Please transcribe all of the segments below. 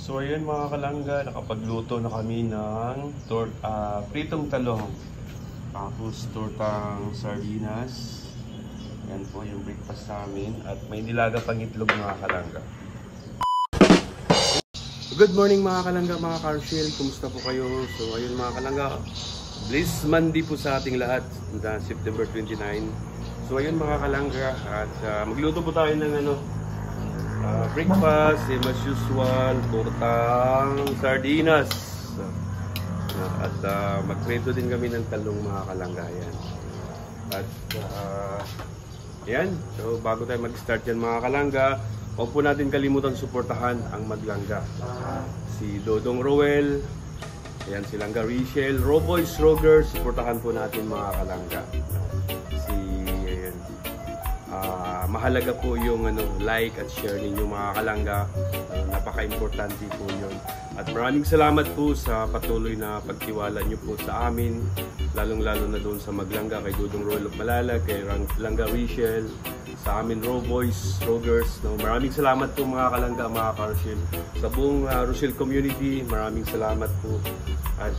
So ayun mga kalangga, nakapagluto na kami ng pritong talong. Tapos tortang sardinas. Yan po yung breakfast namin. At may nilaga pang itlog mga kalangga. Good morning mga kalangga, mga Carshell. Kumusta po kayo? So ayun mga kalangga, Bliss Monday po sa ating lahat. September 29. So ayun mga kalangga, at magluto po tayo ng breakfast, same as usual, tortang sardinas. At magprito din kami ng talong mga kalangga. Yan. At yan, so bago tayo mag-start yan mga kalangga, huwag po natin kalimutan suportahan ang Maglangga. Si Dodong Roel, yan, si Langga Rachel, Roboys Roger, suportahan po natin mga kalangga. Mahalaga po yung like at share ninyo mga kalangga. Napaka-importante po yun. At maraming salamat po sa patuloy na pagtiwala nyo po sa amin, lalong-lalo na doon sa Maglangga, kay Dudong Roel of Malalag, kay Langga Rachel, sa amin Roboys, Rogers. Maraming salamat po mga kalangga, mga Carshell. Sa buong Rochelle community, maraming salamat po. At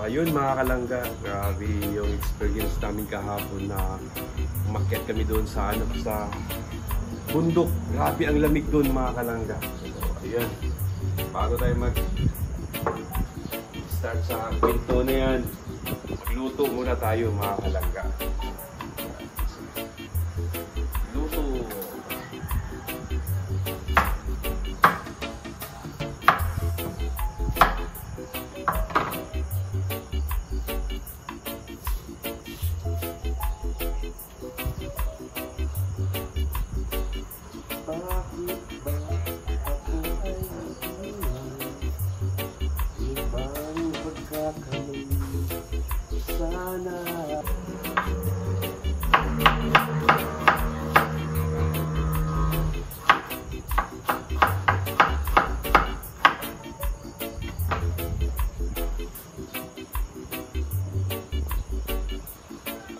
ayun mga kalangga, grabe yung experience namin kahapon na umakyat kami doon sa sa bundok. Grabe ang lamig doon mga kalangga. So, ayun. Bago tayo mag-start sa kwento na yan, magluto muna tayo mga kalangga. Luto.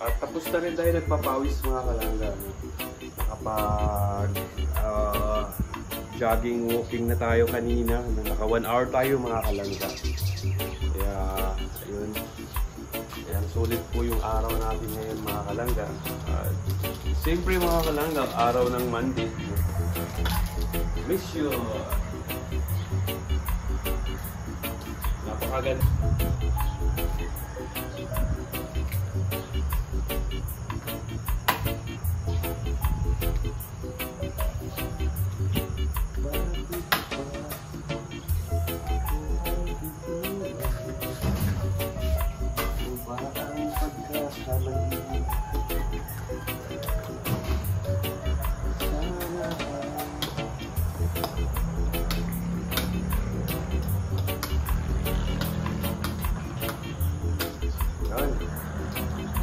At tapos na rin tayo nagpapawis mga kalangga. Nakapag jogging, walking na tayo kanina. Naka 1 hour tayo mga kalangga. Kaya ayun. Ayan, sulit po yung araw natin ngayon mga kalangga. Siyempre mga kalangga, araw ng Monday. Mission! Napakaganda.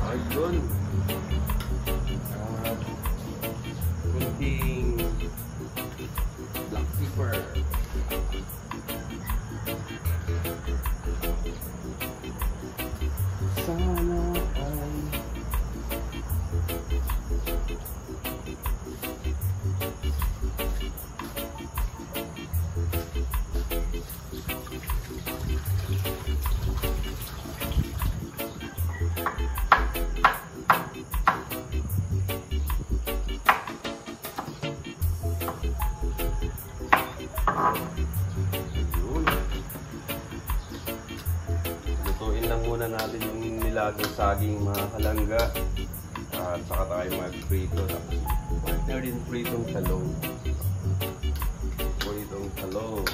Ayun. Kunting black pepper. Sana ay lutuin lang muna natin yung nilagang saging mga kalangga. At saka tayo mag-prito. Tapos partner din pritong talong. Pritong talong.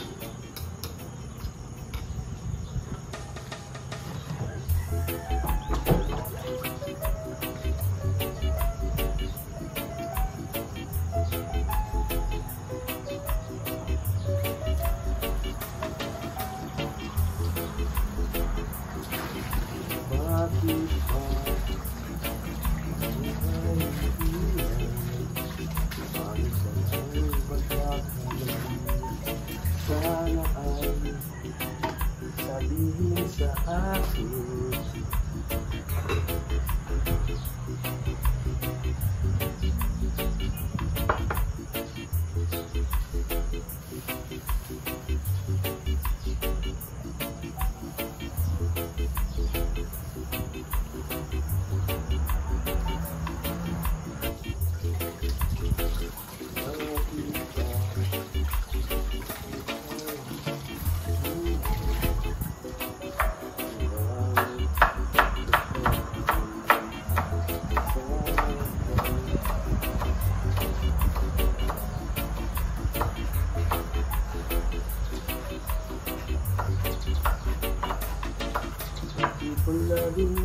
Sana kung laging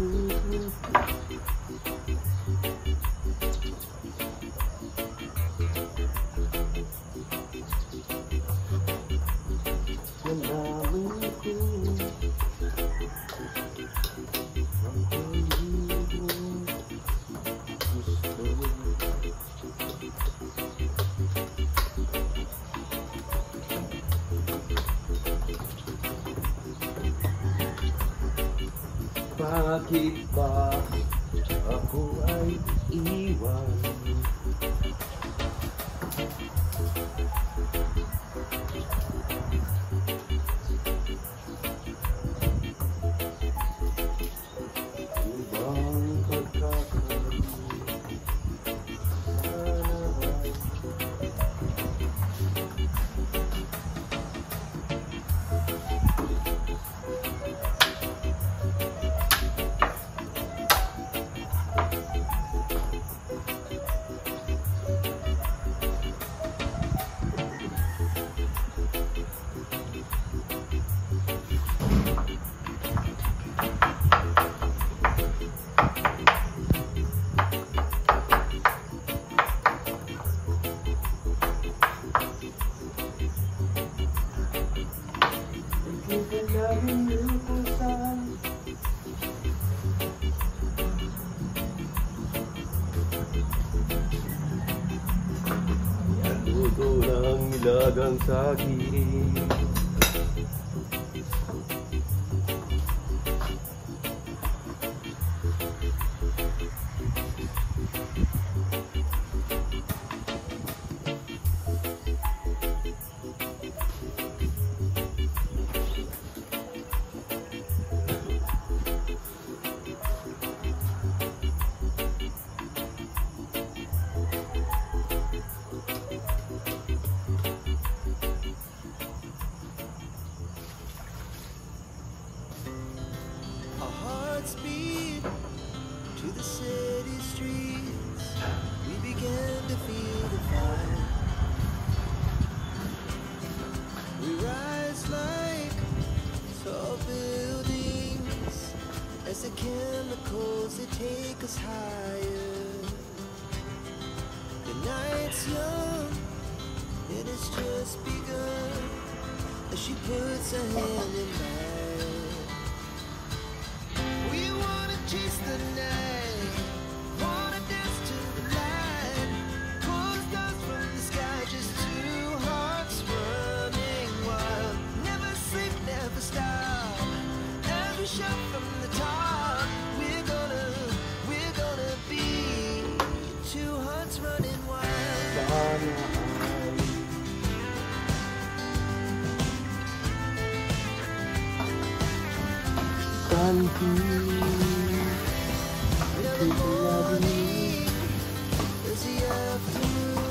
nalaman ko bakit ba ako ay iwan? Ibang pagkakataon sana ay luto ng nilagang saging. Speed to the city streets, we began to feel the fire. We rise like tall buildings as the chemicals they take us higher. The night's young and it's just begun as she puts her hand in mine. Chase the night, wanna dance to the light, pulls dust from the sky, just two hearts running wild. Never sleep, never stop, as we shout from the top. We're gonna be two hearts running wild. As the afternoon,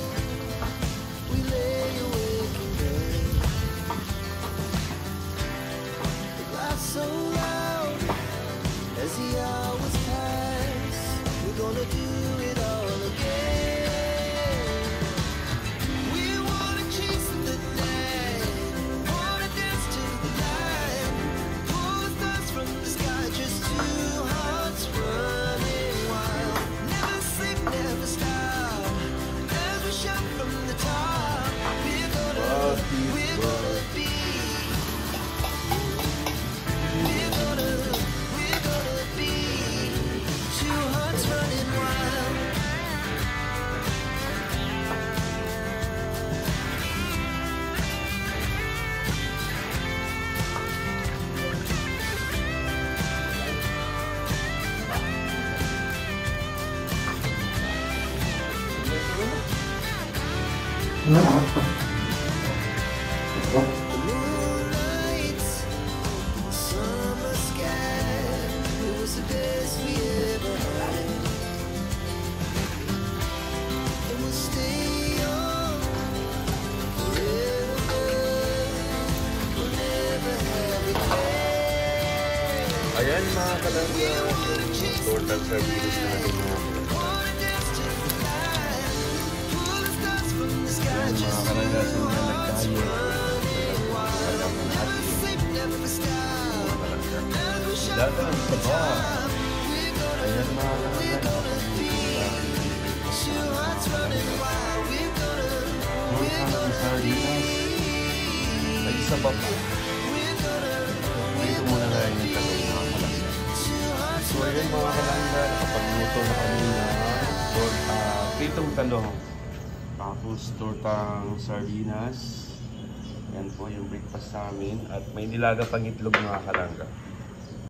we lay awake in bed. The laugh so loud as the hours pass. We're gonna do it all again. We wanna chase the night, wanna dance to the light, pull the stars from the sky, just two hearts running wild. Never sleep, never stop, as we shout from the top. We're gonna be, we're gonna be two hearts running wild. Moonlights, summer sky, it was the best we ever had. And we'll stay young forever, we'll never have regret. Ayan mga kalangga, yung total service natin mga Wanna dance to the light, pull the stars from the sky, Mga just kalangga, two sila hearts nagtayo. running wild. Alam Never natin. sleep, never stop, Mga kalangga. as we shout Dagan sa ba? Ayan mga kalangga, ng sardinas. Ay, isa pa pa. Dito muna tayo ng talong mga kalangga. So ayun mga kalangga, nakapagluto na kami na pritong talong. Tapos tortang sardinas. Yan po yung breakfast namin. At may nilaga pang itlog mga kalangga.